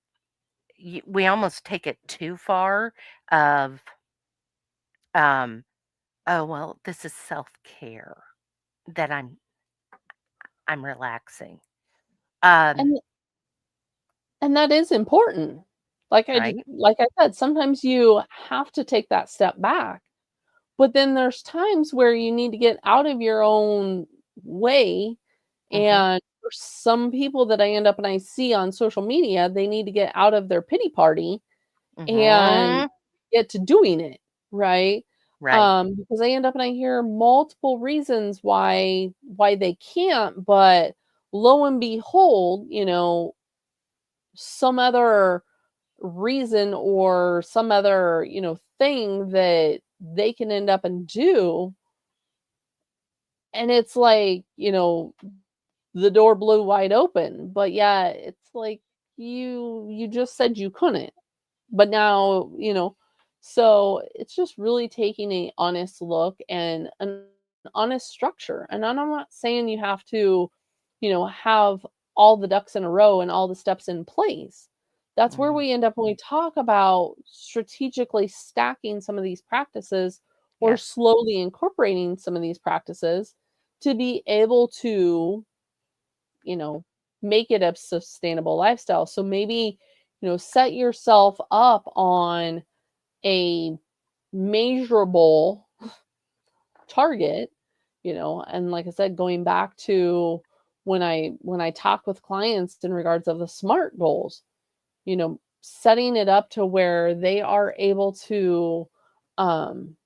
[SPEAKER 2] we almost take it too far of, um oh, well, this is self-care, that I'm relaxing. Um,
[SPEAKER 1] and that is important.
[SPEAKER 2] right?
[SPEAKER 1] Like I said, sometimes you have to take that step back. But then there's times where you need to get out of your own way.
[SPEAKER 2] Mhm,
[SPEAKER 1] And for some people that I end up and I see on social media, they need to get out of their pity party and
[SPEAKER 2] mhm.
[SPEAKER 1] get to doing it, right?
[SPEAKER 2] Right.
[SPEAKER 1] Because I end up and I hear multiple reasons why they can't, but lo and behold, some other reason or some other, thing that they can end up and do. And it's like, the door blew wide open, but yeah, it's like you just said you couldn't. But now, so it's just really taking a honest look and an honest structure. And I'm not saying you have to, have all the ducks in a row and all the steps in place. That's where
[SPEAKER 2] Mhm.
[SPEAKER 1] we end up when we talk about strategically stacking some of these practices or
[SPEAKER 2] Yes.
[SPEAKER 1] slowly incorporating some of these practices to be able to, you know, make it a sustainable lifestyle. So maybe, set yourself up on a measurable target, and like I said, going back to when I talk with clients in regards of the SMART goals, setting it up to where they are able to um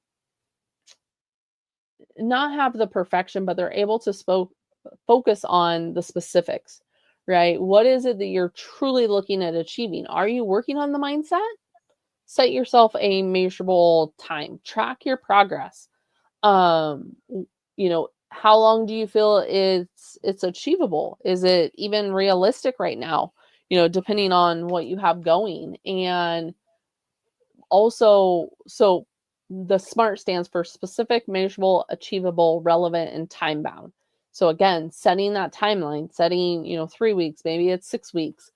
[SPEAKER 1] not have the perfection, but they're able to focus on the specifics, right? What is it that you're truly looking at achieving? Are you working on the mindset? Set yourself a measurable time, track your progress. How long do you feel it's achievable? Is it even realistic right now? Depending on what you have going. And also, so the SMART stands for specific, measurable, achievable, relevant, and time bound. So again, setting that timeline, setting 3 weeks, maybe it's 6 weeks,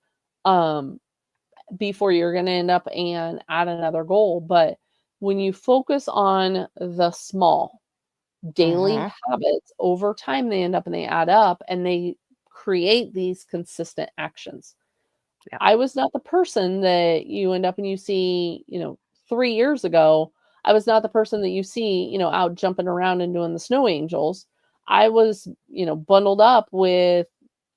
[SPEAKER 1] before you're going to end up and add another goal. But when you focus on the small daily
[SPEAKER 2] Mm-hmm.
[SPEAKER 1] habits, over time they end up and they add up and they create these consistent actions.
[SPEAKER 2] Yep.
[SPEAKER 1] I was not the person that you end up and you see, 3 years ago. I was not the person that you see, out jumping around and doing the snow angels. I was, bundled up with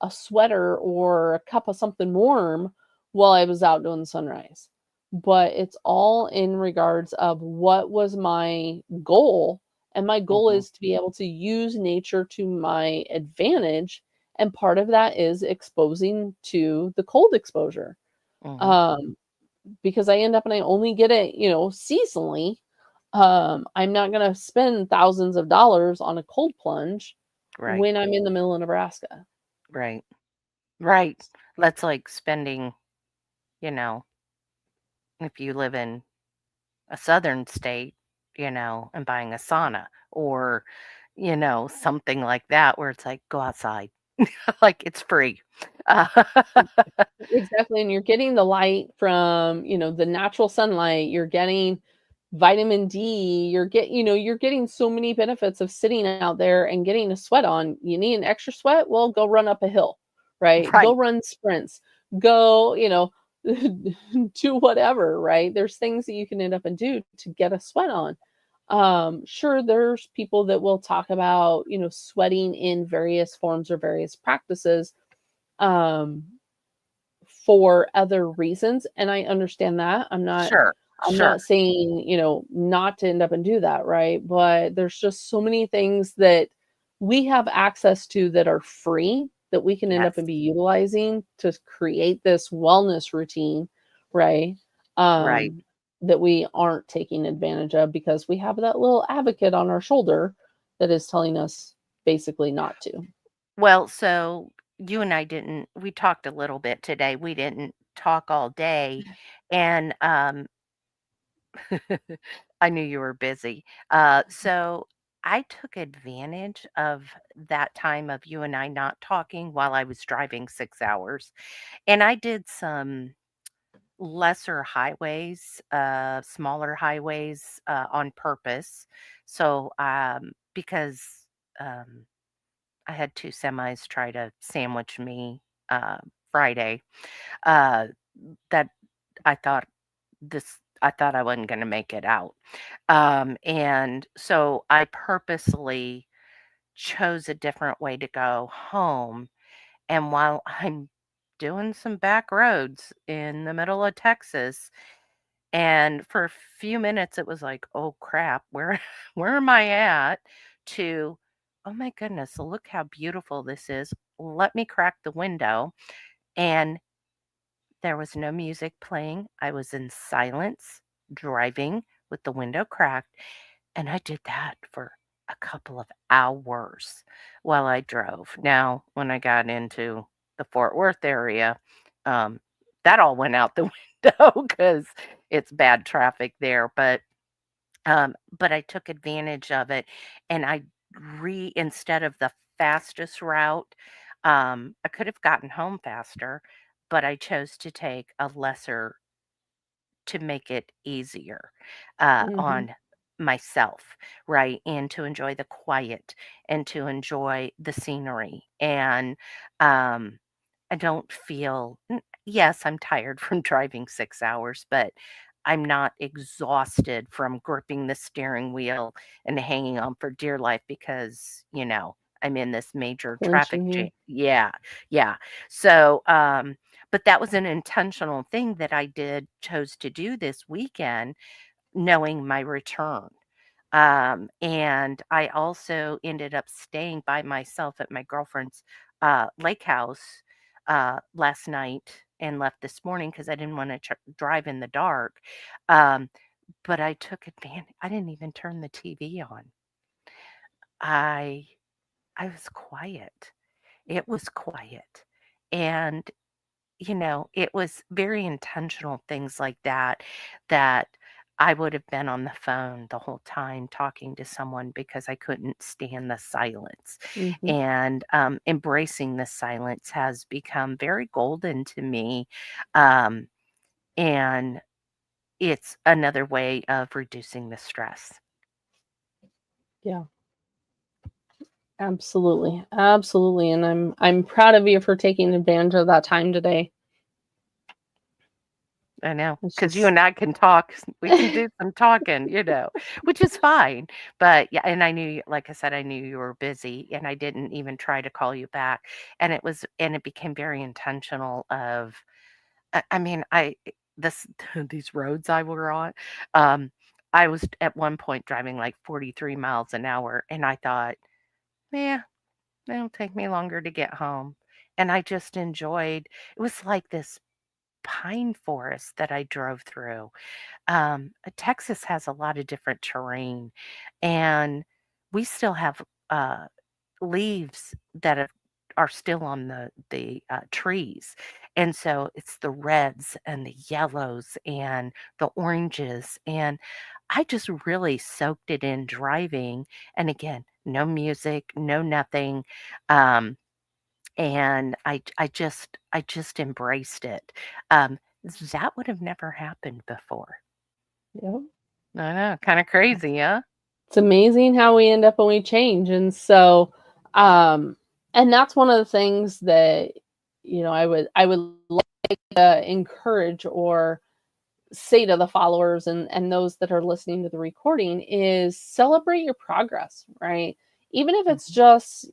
[SPEAKER 1] a sweater or a cup of something warm while I was out doing the sunrise. But it's all in regards of what was my goal. And my goal
[SPEAKER 2] Mm-hmm.
[SPEAKER 1] is to be able to use nature to my advantage, and part of that is exposing to the cold exposure.
[SPEAKER 2] Mm-hmm.
[SPEAKER 1] um because I end up and I only get it seasonally. I'm not going to spend thousands of dollars on a cold plunge
[SPEAKER 2] Right.
[SPEAKER 1] when I'm in the middle of Nebraska.
[SPEAKER 2] Right. Right. That's like spending, you know, if you live in a southern state, and buying a sauna or, something like that where it's like, go outside. Like it's free. Uh,
[SPEAKER 1] Exactly, and you're getting the light from, the natural sunlight, you're getting vitamin D, you're getting so many benefits of sitting out there and getting a sweat on. You need an extra sweat? Well, go run up a hill, right? Go
[SPEAKER 2] right.
[SPEAKER 1] run sprints. Go, do whatever, right? There's things that you can end up and do to get a sweat on. Sure, there's people that will talk about, sweating in various forms or various practices. Um, for other reasons, and I understand that.
[SPEAKER 2] Sure.
[SPEAKER 1] I'm
[SPEAKER 2] Sure.
[SPEAKER 1] not saying, not to end up and do that, right? But there's just so many things that we have access to that are free that we can end up
[SPEAKER 2] Yes.
[SPEAKER 1] and be utilizing to create this wellness routine, right?
[SPEAKER 2] Right.
[SPEAKER 1] Um, that we aren't taking advantage of because we have that little advocate on our shoulder that is telling us basically not to.
[SPEAKER 2] Well, so you and I didn't, we talked a little bit today. We didn't talk all day. And I knew you were busy. So I took advantage of that time of you and I not talking while I was driving 6 hours. And I did some lesser highways, smaller highways on purpose. So, because um, I had two semis try to sandwich me uh, Friday, uh, that I thought I thought I wasn't going to make it out. And so I purposely chose a different way to go home. And while I'm doing some back roads in the middle of Texas, and for a few minutes it was like, oh crap, where where am I at? To, oh my goodness, look how beautiful this is. Let me crack the window. And there was no music playing. I was in silence, driving with the window cracked, and I did that for a couple of hours while I drove. Now, when I got into the Fort Worth area, um, that all went out the window because it's bad traffic there. But I took advantage of it, and I instead of the fastest route, I could have gotten home faster, but I chose to take a lesser to make it easier
[SPEAKER 1] Mhm.
[SPEAKER 2] on myself, right? And to enjoy the quiet and to enjoy the scenery. And um, I don't feel, yes, I'm tired from driving 6 hours, but I'm not exhausted from gripping the steering wheel and hanging on for dear life because, I'm in this major traffic
[SPEAKER 1] Clinching
[SPEAKER 2] jam.
[SPEAKER 1] here.
[SPEAKER 2] Yeah, yeah. So, but that was an intentional thing that I chose to do this weekend, knowing my return. And I also ended up staying by myself at my girlfriend's lake house last night and left this morning because I didn't want to drive in the dark. Um, but I took advantage. I didn't even turn the TV on. I I was quiet. It was quiet, and it was very intentional things like that, that I would have been on the phone the whole time talking to someone because I couldn't stand the silence.
[SPEAKER 1] Hmm.
[SPEAKER 2] And embracing the silence has become very golden to me. Um, and it's another way of reducing the stress.
[SPEAKER 1] Yeah, absolutely. Absolutely. And I'm proud of you for taking advantage of that time today.
[SPEAKER 2] I know,
[SPEAKER 1] It's
[SPEAKER 2] because you
[SPEAKER 1] just
[SPEAKER 2] and I can talk. We can do some talking, which is fine. But yeah, and I knew, like I said, I knew you were busy, and I didn't even try to call you back. And it became very intentional. I mean, this these roads I were on. Um, I was at one point driving like 43 miles an hour, and I thought, yeah, it'll take me longer to get home. And I just enjoyed. It was like this pine forest that I drove through. Texas has a lot of different terrain, and we still have uh, leaves that are still on the trees, and so it's the reds and the yellows and the oranges, and I just really soaked it in driving. And again, no music, no nothing. Um, and I just embraced it. Um, that would have never happened before.
[SPEAKER 1] yeah.
[SPEAKER 2] I know, kinda crazy, huh?
[SPEAKER 1] It's amazing how we end up when we change. And so, um, and that's one of the things that, I would like to encourage or say to the followers and those that are listening to the recording is celebrate your progress, right? Even if it's
[SPEAKER 2] Mhm,
[SPEAKER 1] just,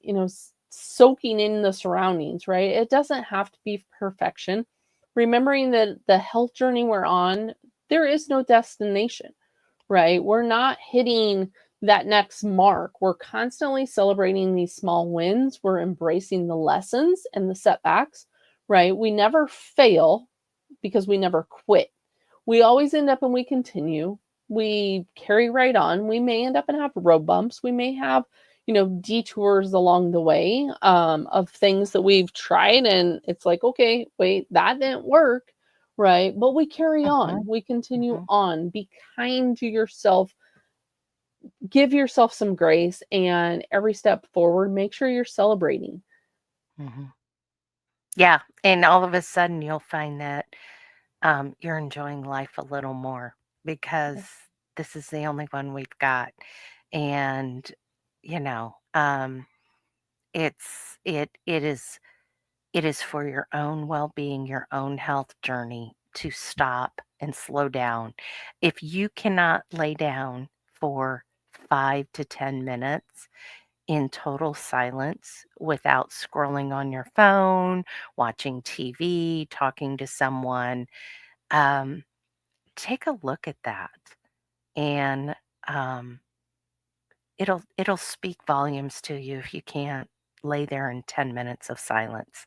[SPEAKER 1] soaking in the surroundings, right? It doesn't have to be perfection. Remembering that the health journey we're on, there is no destination, right? We're not hitting that next mark. We're constantly celebrating these small wins. We're embracing the lessons and the setbacks, right? We never fail because we never quit. We always end up and we continue. We carry right on. We may end up and have road bumps. We may have, detours along the way, of things that we've tried. And it's like, okay, wait, that didn't work. Right. But we carry
[SPEAKER 2] mhm,
[SPEAKER 1] on. We continue
[SPEAKER 2] mhm,
[SPEAKER 1] on. Be kind to yourself. Give yourself some grace. And every step forward, make sure you're celebrating.
[SPEAKER 2] mhm. Yeah, and all of a sudden, you'll find that, you're enjoying life a little more because this is the only one we've got, and, you know, um, it is for your own well-being, your own health journey to stop and slow down. If you cannot lay down for 5 to 10 minutes in total silence without scrolling on your phone, watching TV, talking to someone, um, take a look at that, and, um, it'll speak volumes to you if you can't lay there in 10 minutes of silence,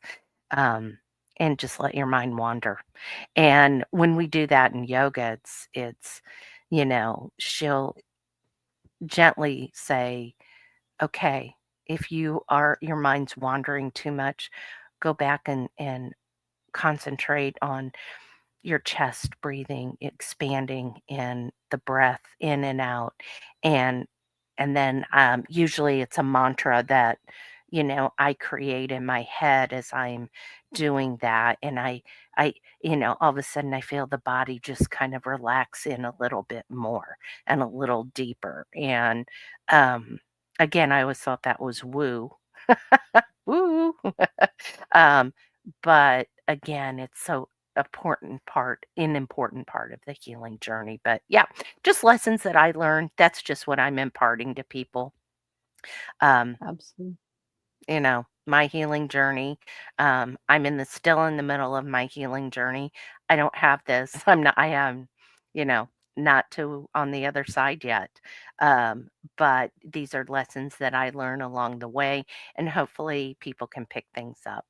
[SPEAKER 2] um, and just let your mind wander. And when we do that in yoga, she'll gently say, "Okay, if your mind's wandering too much, go back and concentrate on your chest breathing, expanding in the breath in and out." And then usually it's a mantra that I create in my head as I'm doing that, and I all of a sudden I feel the body just kind of relax in a little bit more and a little deeper. And um, again, I always thought that was woo woo. um, but again, it's so important part of the healing journey. But yeah, just lessons that I learned. That's just what I'm imparting to people. Um,
[SPEAKER 1] Absolutely.
[SPEAKER 2] my healing journey. I'm still in the middle of my healing journey. I don't have this. I am, you know, not to on the other side yet. Um, but these are lessons that I learn along the way, and hopefully people can pick things up.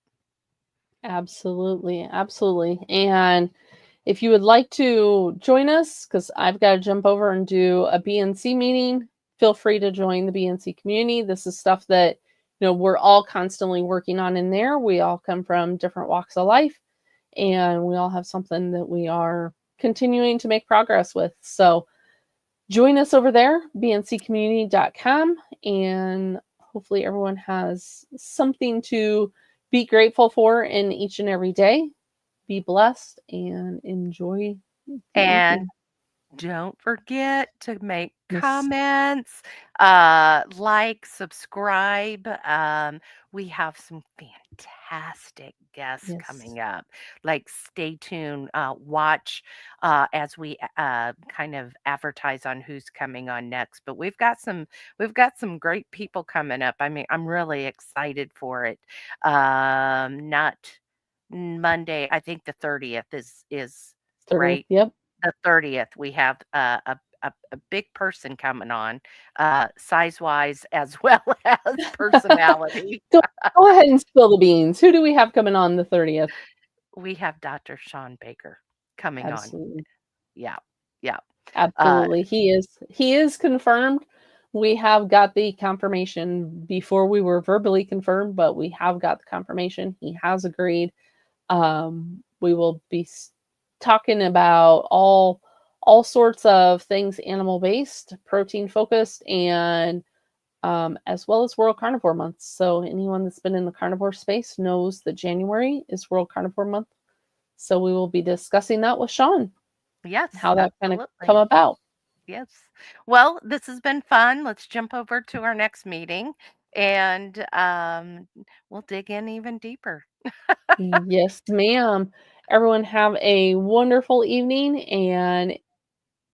[SPEAKER 1] Absolutely. Absolutely. And if you would like to join us, because I've got to jump over and do a BNC meeting, feel free to join the BNC community. This is stuff that, we're all constantly working on in there. We all come from different walks of life, and we all have something that we are continuing to make progress with. So join us over there, bncommunity.com, and hopefully everyone has something to be grateful for in each and every day. Be blessed and enjoy the
[SPEAKER 2] And
[SPEAKER 1] evening.
[SPEAKER 2] don't forget to make
[SPEAKER 1] Yes.
[SPEAKER 2] comments, like, subscribe. We have some fantastic guests
[SPEAKER 1] Yes.
[SPEAKER 2] coming up. Like, stay tuned. Watch as we kind of advertise on who's coming on next. But we've got some great people coming up. I mean, I'm really excited for it. Not Monday. I think the 30th is
[SPEAKER 1] 30th.
[SPEAKER 2] right.
[SPEAKER 1] Yep.
[SPEAKER 2] The 30th, we have a big person coming on, size-wise as well as personality.
[SPEAKER 1] Go, go ahead and spill the beans. Who do we have coming on the 30th?
[SPEAKER 2] We have Dr. Sean Baker coming on.
[SPEAKER 1] Absolutely.
[SPEAKER 2] Yeah, yeah. Uh,
[SPEAKER 1] Absolutely. He is confirmed. We have got the confirmation before we were verbally confirmed, but we have got the confirmation. He has agreed. We will be talking about all sorts of things animal based, protein focused, and as well as World Carnivore Month. So anyone that's been in the carnivore space knows that January is World Carnivore Month. So we will be discussing that with Sean,
[SPEAKER 2] yes,
[SPEAKER 1] how that kind of come
[SPEAKER 2] absolutely.
[SPEAKER 1] about.
[SPEAKER 2] Yes. Well, this has been fun. Let's jump over to our next meeting and we'll dig in even deeper.
[SPEAKER 1] Yes, ma'am. Everyone have a wonderful evening, and